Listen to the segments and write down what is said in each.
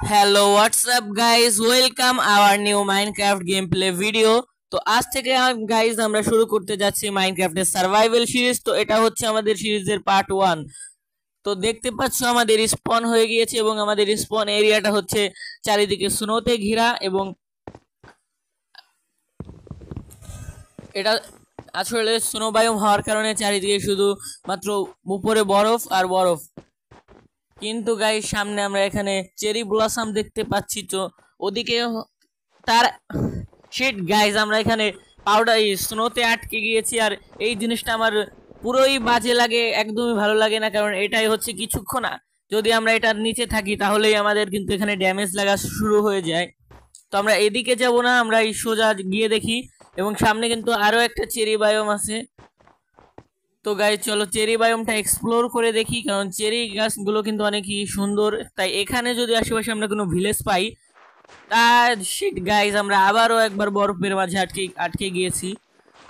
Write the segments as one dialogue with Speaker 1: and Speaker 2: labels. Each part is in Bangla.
Speaker 1: Hello WhatsApp guys, welcome our new Minecraft game play video. তো আজ থেকে গাইজ আমরা শুরু করতে যাচ্ছি মাইনক্রাফটের সার্ভাইভাল সিরিজ। তো এটা হচ্ছে আমাদের সিরিজের পার্ট 1। তো দেখতে পাচ্ছ আমাদের স্পন হয়ে গিয়েছে এবং আমাদের স্পন এরিয়াটা হচ্ছে চারিদিকে স্নোতে ঘেরা এবং এটা আসলে স্নো বায়ুম হওয়ার কারণে চারিদিকে শুধু মাত্র উপরে বরফ আর বরফ। কিন্তু গাইস সামনে আমরা এখানে চেরি ব্লসম দেখতে পাচ্ছি, তো ওদিকে তার শিট গাইস আমরা এখানে পাউডার স্নোতে আটকে গিয়েছি। আর এই জিনিসটা আমার পুরোই বাজে লাগে, একদমই ভালো লাগে না, কারণ এটাই হচ্ছে কিছুক্ষণ যদি আমরা এটার নিচে থাকি তাহলেই আমাদের কিন্তু এখানে ড্যামেজ লাগা শুরু হয়ে যায়। তো আমরা এদিকে যাব না, আমরা এই সোজা গিয়ে দেখি এবং সামনে কিন্তু আরো একটা চেরি বায়োম আছে। তো গাইস চলো চেরি বায়োমটা এক্সপ্লোর করে দেখি, কারণ চেরি গাছগুলো কিন্তু অনেকই সুন্দর। তাই এখানে যদি আশেপাশে আমরা কোনো ভিলেজ পাই তার শিট গাইস আমরা আবারও একবার বরফের মাঝে আটকে গিয়েছি।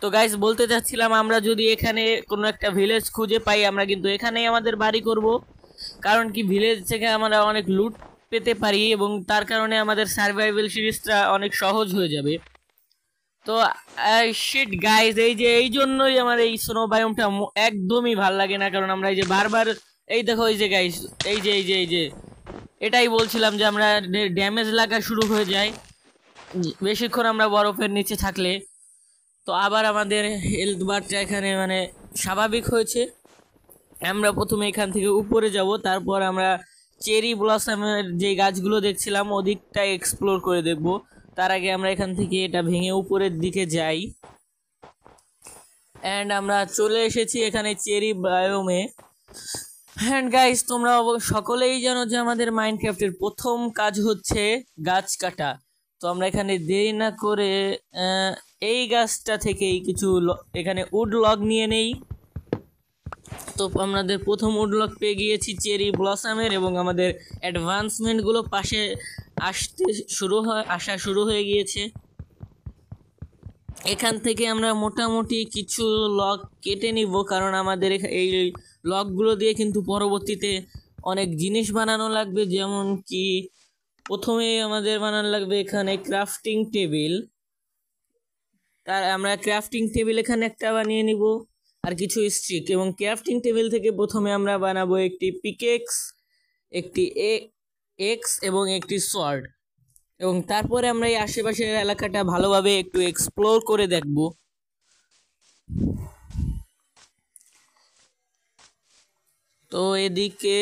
Speaker 1: তো গাইস বলতে চাচ্ছিলাম, আমরা যদি এখানে কোনো একটা ভিলেজ খুঁজে পাই আমরা কিন্তু এখানেই আমাদের বাড়ি করব, কারণ কি ভিলেজ থেকে আমরা অনেক লুট পেতে পারি এবং তার কারণে আমাদের সার্ভাইভাল সিরিজটা অনেক সহজ হয়ে যাবে। তো শিট গাইস এই জন্যই আমার এই স্নো বায়োমটা একদমই ভাল লাগে না, কারণ আমরা এই যে বারবার এই দেখো এই যে গাইস এই যে এটাই বলছিলাম যে আমরা ড্যামেজ লাগা শুরু হয়ে যায় বেশিক্ষণ আমরা বরফের নিচে থাকলে। তো আবার আমাদের হেলথ বারটা এখানে মানে স্বাভাবিক হয়েছে। আমরা প্রথমে এখান থেকে উপরে যাব, তারপর আমরা চেরি ব্লসমের যে গাছগুলো দেখছিলাম ওদিকটা এক্সপ্লোর করে দেখব। তার আগে আমরা এখান থেকে এটা ভেঙে উপরের দিকে যাই। অ্যান্ড আমরা চলে এসেছি এখানে চেরি বায়োমে। হ্যান্ড গাইস তোমরা সকলেই জানো যে আমাদের মাইনক্রাফটের প্রথম কাজ হচ্ছে গাছ কাটা। তো আমরা এখানে দেরি না করে এই গাছটা থেকেই কিছু এখানে উড লগ নিয়ে নেই। তো আমাদের প্রথম উড লগ পেয়ে গিয়েছি চেরি ব্লসমের এবং আমাদের অ্যাডভান্সমেন্টগুলো পাশে আসা শুরু হয়ে গিয়েছে। এখান থেকে আমরা মোটামুটি কিছু লগ কেটে নিব, কারণ আমাদের এই লকগুলো দিয়ে কিন্তু পরবর্তীতে অনেক জিনিস বানানো লাগবে। যেমন কি প্রথমে আমাদের বানানো লাগবে এখানে ক্রাফটিং টেবিল। তার আমরা ক্রাফটিং টেবিল এখানে একটা বানিয়ে নিব আর কিছু স্টিক, এবং ক্রাফটিং টেবিল থেকে প্রথমে আমরা বানাবো একটি পিকেক্স, একটি এক্স এবং একটি সোয়ার্ড। এবং তারপরে আমরা এই আশেপাশের এলাকাটা ভালোভাবে একটু এক্সপ্লোর করে দেখব। তো এদিকে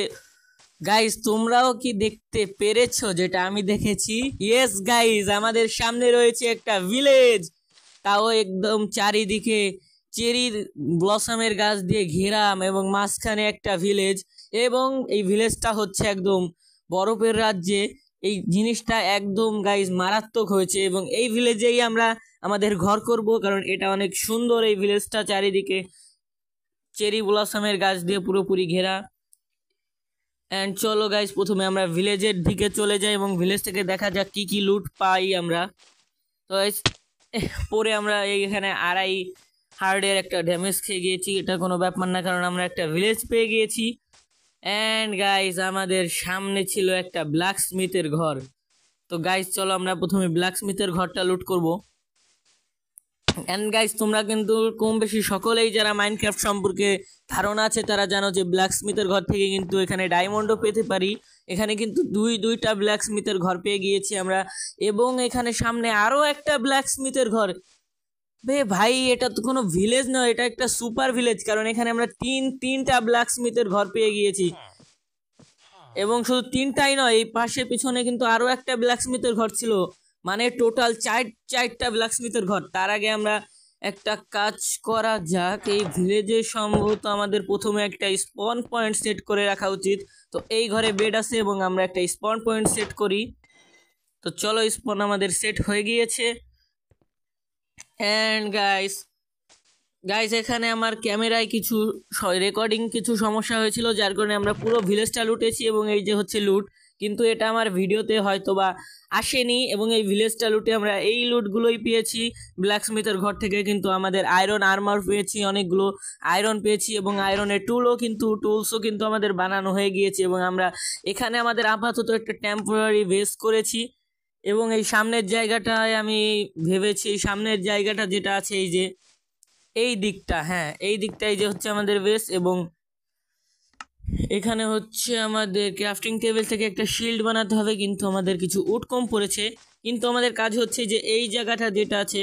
Speaker 1: গাইস তোমরাও কি দেখতে পেরেছো যেটা আমি দেখেছি? ইয়েস গাইস, আমাদের সামনে রয়েছে একটা ভিলেজ, তাও একদম চারিদিকে চেরি ব্লসমের গাছ দিয়ে ঘেরাম এবং মাঝখানে একটা ভিলেজ। এবং এই ভিলেজটা হচ্ছে একদম বরফের রাজ্যে। এই জিনিসটা একদম গাইস মারাত্মক হয়েছে এবং এই ভিলেজেই আমরা আমাদের ঘর করব, কারণ এটা অনেক সুন্দর। এই ভিলেজটা চারিদিকে চেরি ব্লসমের গাছ দিয়ে পুরোপুরি ঘেরা। অ্যান্ড চলো গাইস প্রথমে আমরা ভিলেজের দিকে চলে যাই এবং ভিলেজ থেকে দেখা যাক কি কি লুট পাই আমরা। তো পরে আমরা এইখানে আড়াই হার্ডের একটা ড্যামেজ খেয়ে গিয়েছি, এটা কোনো ব্যাপার না, কারণ আমরা একটা ভিলেজ পেয়ে গিয়েছি। অ্যান্ড গাইস আমাদের সামনে ছিল একটা ব্ল্যাক স্মিথের ঘর। তো গাইস চলো আমরা প্রথমে ব্ল্যাক স্মিথের ঘরটা লুট করব। এন্ড গাইস তোমরা কিন্তু কম বেশি সকলেই যারা মাইনক্রাফট সম্পর্কে ধারণা আছে তারা জানো যে ব্ল্যাকস্মিথের ঘর থেকে কিন্তু এখানে ডায়মন্ডও পেতে পারি। এখানে কিন্তু দুইটা ব্ল্যাকস্মিথের ঘর পেয়ে গিয়েছি আমরা, এবং এখানে সামনে আরো একটা ব্ল্যাকস্মিথের ঘর। ভাই এটা তো কোনো ভিলেজ নয়, এটা একটা সুপার ভিলেজ, কারণ এখানে আমরা তিনটা ব্ল্যাকস্মিথের ঘর পেয়ে গিয়েছি। এবং শুধু তিনটাই নয়, এই পাশে পিছনে কিন্তু আরো একটা ব্ল্যাকস্মিথের ঘর ছিল, মানে টোটাল চারটা ব্ল্যাকস্মিথের ঘর। তার আগে আমরা একটা কাজ করা যাক, এই ভিলেজে সম্ভবত আমাদের প্রথমে একটা স্পন পয়েন্ট সেট করে রাখা উচিত। তো এই ঘরে বেড আছে এবং আমরা একটা স্পন পয়েন্ট সেট করি। তো চলো স্পন আমাদের সেট হয়ে গিয়েছে। অ্যান্ড গাইস এখানে আমার ক্যামেরায় কিছু সমস্যা হয়েছিল, যার কারণে আমরা পুরো ভিলেজটা লুটেছি এবং এই যে হচ্ছে লুট। কিন্তু এটা আমার ভিডিওতে হয়তো বা আসেনি। এবং এই ভিলেজটা লুটে আমরা এই লুটগুলোই পেয়েছি ব্ল্যাকস্মিথের ঘর থেকে, কিন্তু আমাদের আয়রন আর্মার পেয়েছি, অনেকগুলো আয়রন পেয়েছি এবং আয়রনের টুলসও কিন্তু আমাদের বানানো হয়ে গিয়েছে। এবং আমরা এখানে আমাদের আপাতত একটা টেম্পোরারি বেস করেছি। এবং এই সামনের জায়গাটায় আমি ভেবেছি, সামনের জায়গাটা যেটা আছে এই যে এই দিকটা, হ্যাঁ এই দিকটাই যে হচ্ছে আমাদের বেস। এবং এখানে হচ্ছে আমাদের ক্রাফটিং টেবিল থেকে একটা শিল্ড বানাতে হবে, কিন্তু আমাদের কিছু উড কম পড়েছে। কিন্তু আমাদের কাজ হচ্ছে যে এই জায়গাটা যেটা আছে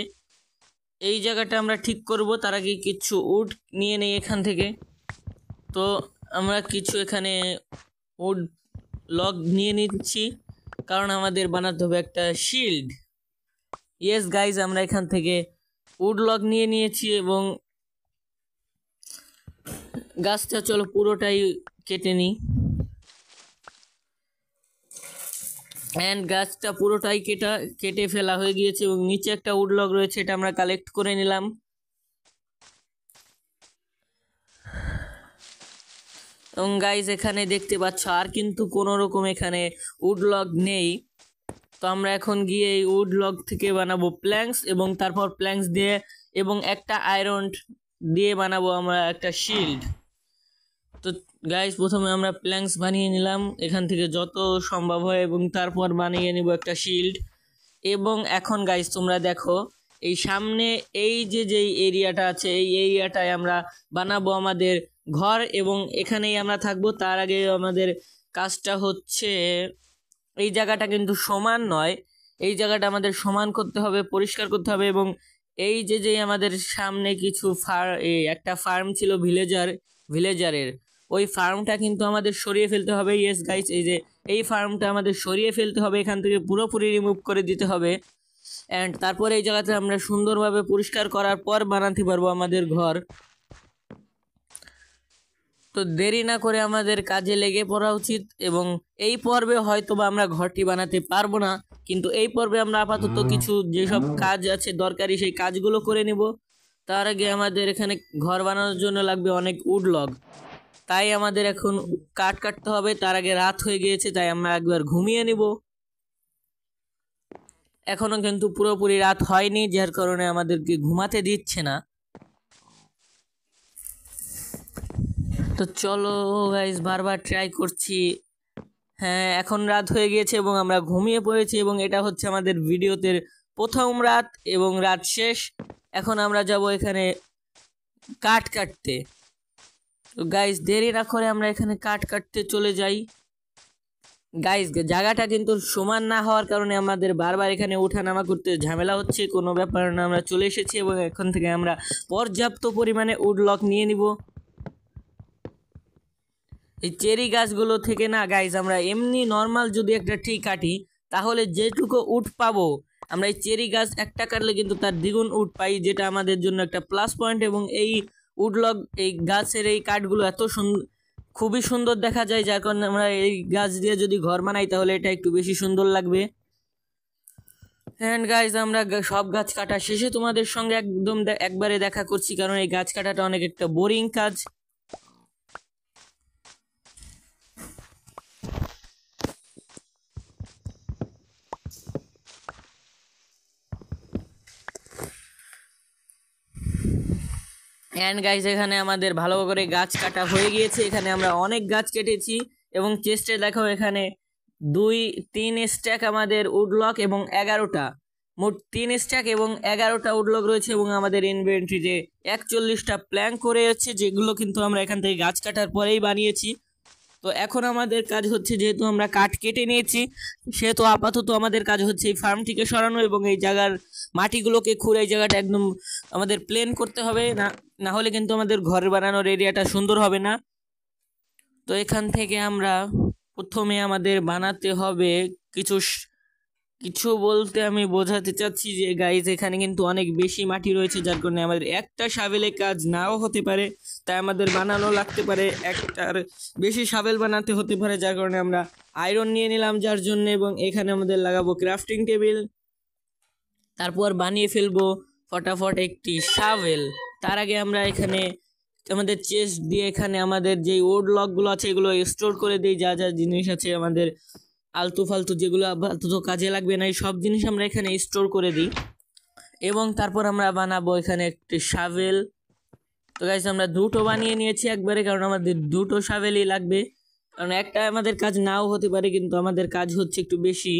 Speaker 1: এই জায়গাটা আমরা ঠিক করব, তার আগে কিছু উড নিয়ে নেই এখান থেকে। তো আমরা কিছু এখানে উড লগ নিয়ে নিচ্ছি, কারণ আমাদের বানাতে হবে একটা শিল্ড। ইয়েস গাইজ, আমরা এখান থেকে উড লগ নিয়ে নিয়েছি এবং গাছটা চলো পুরোটাই কেটে নিই। অ্যান্ড গাছটা পুরোটাই কেটে ফেলা হয়ে গিয়েছে এবং নিচে একটা উড লগ রয়েছে, এটা আমরা কালেক্ট করে নিলাম। এবং গাইজ এখানে দেখতে পাচ্ছ আর কিন্তু কোনো রকম এখানে উড লগ নেই। তো আমরা এখন গিয়ে এই উড লগ থেকে বানাবো প্ল্যাঙ্কস, এবং তারপর প্ল্যাঙ্কস দিয়ে এবং একটা আয়রন দিয়ে বানাবো আমরা একটা শিল্ড। তো গাইজ প্রথমে আমরা প্ল্যাঙ্কস বানিয়ে নিলাম এখান থেকে যত সম্ভব হয়, এবং তারপর বানিয়ে নিব একটা শিল্ড। এবং এখন গাইজ তোমরা দেখো এই সামনে এই যেই এরিয়াটা আছে এই এরিয়াটায় আমরা বানাবো আমাদের ঘর, এবং এখানেই আমরা থাকবো। তার আগে আমাদের কাজটা হচ্ছে এই জায়গাটা কিন্তু সমান নয়, এই জায়গাটা আমাদের সমান করতে হবে, পরিষ্কার করতে হবে। এবং এই যে আমাদের সামনে কিছু একটা ফার্ম ছিল ভিলেজারের, ওই ফার্মটা কিন্তু আমাদের সরিয়ে ফেলতে হবে। ইয়েস গাইস, এই যে এই ফার্মটা আমাদের সরিয়ে ফেলতে হবে, এখান থেকে পুরোপুরি রিমুভ করে দিতে হবে। অ্যান্ড তারপরে এই জায়গাতে আমরা সুন্দরভাবে পরিষ্কার করার পর বানাতে পারবো আমাদের ঘর। তো দেরি না করে আমাদের কাজে লেগে পড়া উচিত। এবং এই পর্বে হয়তো বা আমরা ঘরটি বানাতে পারবো না, কিন্তু এই পর্বে আমরা আপাতত কিছু যেসব কাজ আছে দরকারি সেই কাজগুলো করে নিব। তার আগে আমাদের এখানে ঘর বানানোর জন্য লাগবে অনেক উড লগ, তাই আমাদের এখন কাঠ কাটতে হবে। তার আগে রাত হয়ে গিয়েছে, তাই আমরা একবার ঘুমিয়ে নিব। এখনো কিন্তু পুরোপুরি রাত হয়নি, যার কারণে আমাদেরকে ঘুমাতে দিচ্ছে না। তো চলো গাইস, বারবার ট্রাই করছি। হ্যাঁ, এখন রাত হয়ে গিয়েছে এবং আমরা ঘুমিয়ে পড়েছি, এবং এটা হচ্ছে আমাদের ভিডিওতে প্রথম রাত এবং রাত শেষ। এখন আমরা যাব এখানে কাঠ কাটতে। তো গাইস দেরি না করে আমরা এখানে কাঠ কাটতে চলে যাই। গাইস জায়গাটা কিন্তু সমান না হওয়ার কারণে আমাদের বারবার এখানে ওঠানামা করতে ঝামেলা হচ্ছে, কোনো ব্যাপার না, আমরা চলে এসেছি এবং এখন থেকে আমরা পর্যাপ্ত পরিমাণে উড লগ নিয়ে নিব। এই চেরি গাছগুলো থেকে না গাইজ আমরা এমনি নর্মাল যদি একটা ট্রি কাটি তাহলে যেটুকু উড পাবো, আমরা এই চেরি গাছ একটা কাটলে কিন্তু তার দ্বিগুণ উড পাই, যেটা আমাদের জন্য একটা প্লাস পয়েন্ট। এবং এই উডলগ এই গাছের এই কাঠগুলো এত খুবই সুন্দর দেখা যায়, যার কারণে আমরা এই গাছ দিয়ে যদি ঘর বানাই তাহলে এটা একটু বেশি সুন্দর লাগবে। অ্যান্ড গাইজ আমরা সব গাছ কাটা শেষে তোমাদের সঙ্গে একদম একবারে দেখা করছি, কারণ এই গাছ কাটাটা অনেক একটা বোরিং কাজ। অ্যান্ড গাইস এখানে আমাদের ভালো করে গাছ কাটা হয়ে গিয়েছে, এখানে আমরা অনেক গাছ কেটেছি। এবং চেস্টে দেখো এখানে 2-3 স্ট্যাক আমাদের উডলক এবং 11টা, মোট 3 স্ট্যাক এবং 11টা উডলক রয়েছে। এবং আমাদের ইনভেন্টরিতে 41টা প্ল্যাঙ্ক করে আছে, যেগুলো কিন্তু আমরা এখান থেকে গাছ কাটার পরেই বানিয়েছি। তো এখন আমাদের কাজ হচ্ছে, যেহেতু আমরা কাঠ কেটে নিয়েছি সেহেতু আপাতত আমাদের কাজ হচ্ছে এই ফার্মটিকে সরানো এবং এই জায়গার মাটিগুলোকে খুঁড়ে এই জায়গাটা একদম আমাদের প্লেন করতে হবে, না হলে কিন্তু আমাদের ঘর বানানোর এরিয়াটা সুন্দর হবে না। তো এখান থেকে আমরা প্রথমে আমাদের বানাতে হবে কিছু বলতে আমি বোঝাতে চাচ্ছি যে গাইজ এখানে কিন্তু অনেক বেশি মাটি রয়েছে, যার কারণে আমাদের একটা শাবেলে কাজ নাও হতে পারে, তাই আমাদের বানানো লাগতে পারে একটার বেশি শাবেল বানাতে হতে পারে, যার কারণে আমরা আয়রন নিয়ে নিলাম যার জন্য। এবং এখানে আমাদের লাগাবো ক্রাফটিং টেবিল, তারপর বানিয়ে ফেলবো ফটাফট একটি শাবেল। তার আগে আমরা এখানে আমাদের চেস্ট দিয়ে এখানে আমাদের যে উড লকগুলো আছে এগুলো স্টোর করে দিই, যা যা জিনিস আছে আমাদের আলতু ফালতু যেগুলো আপাতত কাজে লাগবে না এই সব জিনিস আমরা এখানে স্টোর করে দিই। এবং তারপর আমরা বানাবো এখানে একটি শাভেল। তো গাইস আমরা দুটো বানিয়ে নিয়েছি একবারে, কারণ আমাদের দুটো শাভেলই লাগবে, কারণ একটা আমাদের কাজ নাও হতে পারে, কিন্তু আমাদের কাজ হচ্ছে একটু বেশি।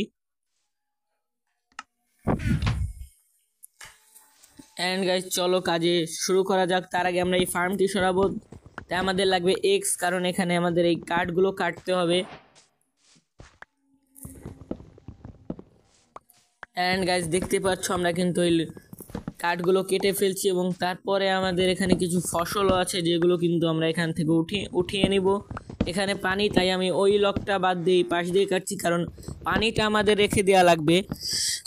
Speaker 1: অ্যান্ড গাইস চলো কাজে শুরু করা যাক। তার আগে আমরা এই ফার্মটি সরাবো, তাই আমাদের লাগবে এক্স, কারণ এখানে আমাদের এই কাঠগুলো কাটতে হবে। অ্যান্ড গাইস দেখতে পাচ্ছ আমরা কিন্তু এই কাঠগুলো কেটে ফেলছি, এবং তারপরে আমাদের এখানে কিছু ফসলও আছে যেগুলো কিন্তু আমরা এখান থেকে উঠিয়ে নিব। এখানে পানি, তাই আমি ওই লকটা বাদ দিয়ে পাশ দিয়ে কাটছি, কারণ পানিটা আমাদের রেখে দেওয়া লাগবে।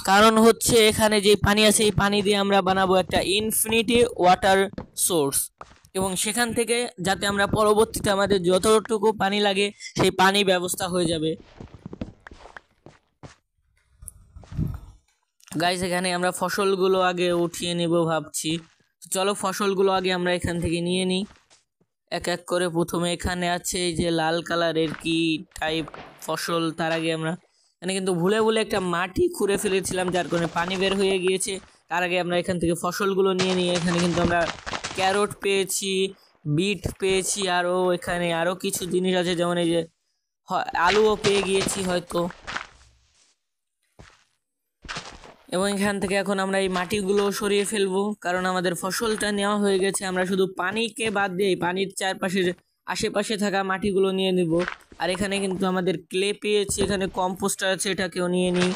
Speaker 1: কারণ হচ্ছে এখানে যে পানি আছে এই পানি দিয়ে আমরা বানাবো একটা ইনফিনিটি ওয়াটার সোর্স, এবং সেখান থেকে যাতে আমরা পরবর্তীতে আমাদের যতটুকু পানি লাগে সেই পানি ব্যবস্থা হয়ে যাবে। গাইস এখানে আমরা ফসলগুলো আগে উঠিয়ে নিব ভাবছি। চলো ফসলগুলো আগে আমরা এখান থেকে নিয়ে নিই এক এক করে। প্রথমে এখানে আছে এই যে লাল কালারের কি টাইপ ফসল। তার আগে আমরা এখানে কিন্তু ভুলে একটা মাটি খুঁড়ে ফেলেছিলাম, যার কারণে পানি বের হয়ে গিয়েছে। তার আগে আমরা এখান থেকে ফসলগুলো নিয়ে নিই। এখানে কিন্তু আমরা ক্যারট পেয়েছি, বিট পেয়েছি, আরও এখানে আরও কিছু জিনিস আছে, যেমন এই যে আলুও পেয়ে গিয়েছি হয়তো। এবং এখান থেকে এখন আমরা এই মাটিগুলো সরিয়ে ফেলবো, কারণ আমাদের ফসলটা নেওয়া হয়ে গেছে। আমরা শুধু পানিকে বাদ দিয়ে পানির চারপাশের আশেপাশে থাকা মাটিগুলো নিয়ে নিব। আর এখানে কিন্তু আমাদের ক্লে পেয়েছি, এখানে কম্পোস্টার আছে, এটাকেও নিয়ে নিই।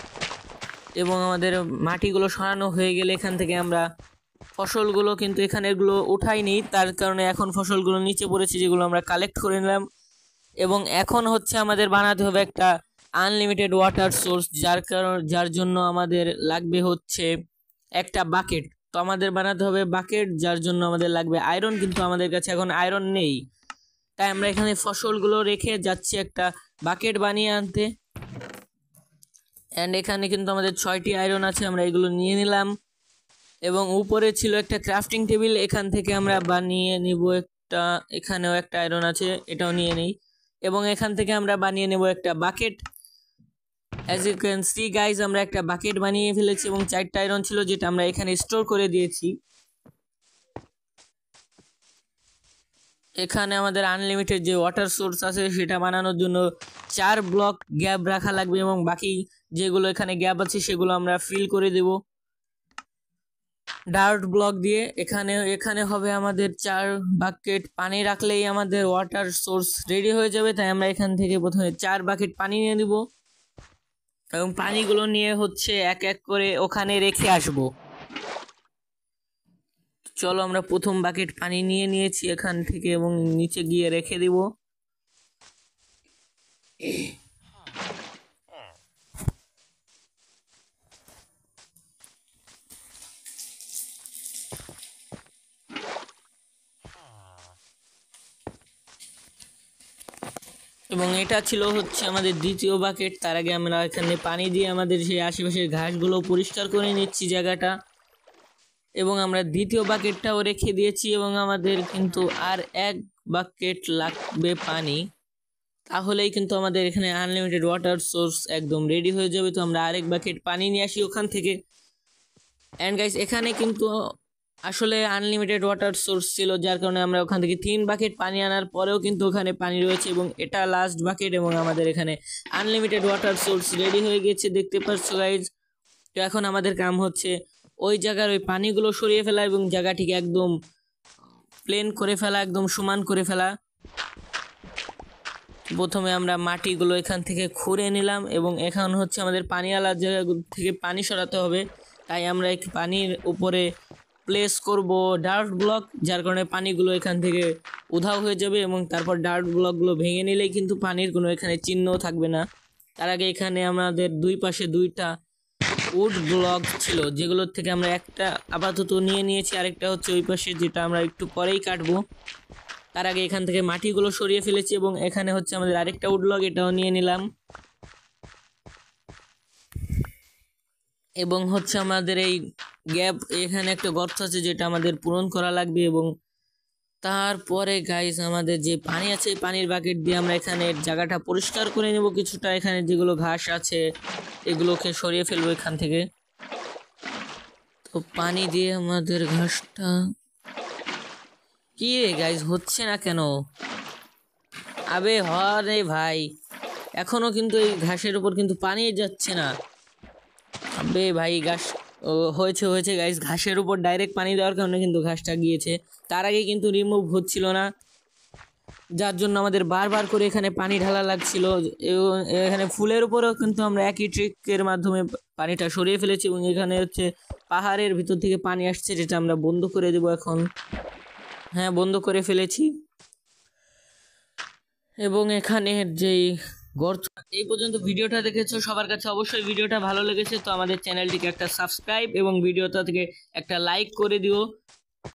Speaker 1: এবং আমাদের মাটিগুলো সরানো হয়ে গেলে এখান থেকে আমরা ফসলগুলো কিন্তু এখানে এগুলো উঠাইনি, তার কারণে এখন ফসলগুলো নিচে পড়েছে যেগুলো আমরা কালেক্ট করে নিলাম। এবং এখন হচ্ছে আমাদের বানাতে হবে একটা আনলিমিটেড ওয়াটার সোর্স, যার জন্য আমাদের লাগবে হচ্ছে একটা বাকেট। তো আমাদের বানাতে হবে বাকেট, যার জন্য আমাদের লাগবে আয়রন, কিন্তু আমাদের কাছে এখন আয়রন নেই, তাই আমরা এখানে ফসলগুলো রেখে যাচ্ছি একটা বাকেট বানিয়ে আনতে। অ্যান্ড এখানে কিন্তু আমাদের 6টি আয়রন আছে, আমরা এগুলো নিয়ে নিলাম। এবং উপরে ছিল একটা ক্রাফটিং টেবিল, এখান থেকে আমরা বানিয়ে নিব একটা, এখানেও একটা আয়রন আছে, এটাও নিয়ে নিই। এবং এখান থেকে আমরা বানিয়ে নেব একটা bucket. As you can see guys আমরা একটা বাকেট বানিয়ে ফেলেছি, এবং 4টা আয়রন ছিল যেটা আমরা এখানে স্টোর করে দিয়েছি। এখানে আমাদের আনলিমিটেড যে ওয়াটার সোর্স আছে সেটা বানানোর জন্য 4 ব্লক গ্যাপ রাখা লাগবে, এবং বাকি যেগুলো এখানে গ্যাপ আছে সেগুলো আমরা ফিল করে দেব ডার্ট ব্লক দিয়ে। এখানে হবে আমাদের 4 বাকেট পানি রাখলেই আমাদের ওয়াটার সোর্স রেডি হয়ে যাবে। তাই আমরা এখান থেকে প্রথমে 4 বাকেট পানি নিয়ে নিব, এবং পানিগুলো নিয়ে হচ্ছে এক এক করে ওখানে রেখে আসব। চলো আমরা প্রথম বাকেট পানি নিয়ে নিয়েছি এখান থেকে, এবং নিচে গিয়ে রেখে দিব। এবং এটা ছিল হচ্ছে আমাদের দ্বিতীয় বাকেট। তার আগে আমরা এখানে পানি দিয়ে আমাদের সেই আশেপাশের ঘাসগুলো পরিষ্কার করে নিচ্ছি জায়গাটা, এবং আমরা দ্বিতীয় বাকেটটাও রেখে দিয়েছি। এবং আমাদের কিন্তু আর 1 বাকেট লাগবে পানি, তাহলেই কিন্তু আমাদের এখানে আনলিমিটেড ওয়াটার সোর্স একদম রেডি হয়ে যাবে। তো আমরা আরেক বাকেট পানি নিয়ে আসি ওখান থেকে। অ্যান্ড গাইস এখানে কিন্তু আসলে আনলিমিটেড ওয়াটার সোর্স ছিল, যার কারণে আমরা ওখান থেকে 3 বাকেট পানি আনার পরেও কিন্তু ওখানে পানি রয়েছে, এবং এটা লাস্ট বাকেট, এবং আমাদের এখানে আনলিমিটেড ওয়াটার সোর্স রেডি হয়ে গেছে, দেখতে পাচ্ছ গাইজ। তো এখন আমাদের কাম হচ্ছে ওই জায়গার ওই পানিগুলো সরিয়ে ফেলা, এবং জায়গাটিকে একদম প্লেন করে ফেলা, একদম সমান করে ফেলা। প্রথমে আমরা মাটিগুলো এখান থেকে খুঁড়ে নিলাম, এবং এখন হচ্ছে আমাদের পানিওয়ালা জায়গা থেকে পানি সরাতে হবে। তাই আমরা এই পানির উপরে প্লেস করব ডার্ট ব্লক, যার কারণে পানিগুলো এখান থেকে উধাও হয়ে যাবে, এবং তারপর ডার্ট ব্লকগুলো ভেঙে নিলেই কিন্তু পানির কোনো এখানে চিহ্ন থাকবে না। তার আগে এখানে আমাদের দুই পাশে 2টা উড ব্লক ছিল, যেগুলোর থেকে আমরা একটা আপাতত নিয়ে নিয়েছি, আরেকটা হচ্ছে ওই পাশে, যেটা আমরা একটু পরেই কাটবো। তার আগে এখান থেকে মাটিগুলো সরিয়ে ফেলেছি, এবং এখানে হচ্ছে আমাদের আরেকটা উড ব্লক, এটাও নিয়ে নিলাম। এবং হচ্ছে আমাদের এই গ্যাপ, এখানে একটা গর্ত আছে যেটা আমাদের পূরণ করা লাগবে, এবং তারপরে গাইস আমাদের যে পানি আছে পানির বাকেট দিয়ে আমরা এখানে জায়গাটা পরিষ্কার করে নেব কিছুটা, এখানে যেগুলো ঘাস আছে এগুলোকে সরিয়ে ফেলবো এখান থেকে। তো পানি দিয়ে আমাদের ঘাসটা, কি রে গাইস হচ্ছে না কেন? আবে রে ভাই, এখনো কিন্তু এই ঘাসের উপর কিন্তু পানি যাচ্ছে না। আবে ভাই ঘাস হয়েছে গাইস, ঘাসের উপর ডাইরেক্ট পানি দেওয়ার কারণে কিন্তু ঘাসটা গিয়েছে, তার আগে কিন্তু রিমুভ হচ্ছিল না, যার জন্য আমাদের বারবার করে এখানে পানি ঢালা লাগছিল। এবং এখানে ফুলের উপরেও কিন্তু আমরা একই ট্রিকের মাধ্যমে পানিটা সরিয়ে ফেলেছি। এবং এখানে হচ্ছে পাহাড়ের ভিতর থেকে পানি আসছে, যেটা আমরা বন্ধ করে দেব এখন। হ্যাঁ, বন্ধ করে ফেলেছি। এবং এখানে যেই গর্ত, এই পর্যন্ত ভিডিওটা দেখেছো, সবার কাছে অবশ্যই ভিডিওটা ভালো লেগেছে তো আমাদের চ্যানেলটিকে একটা সাবস্ক্রাইব এবং ভিডিওটা থেকে একটা লাইক করে দিও।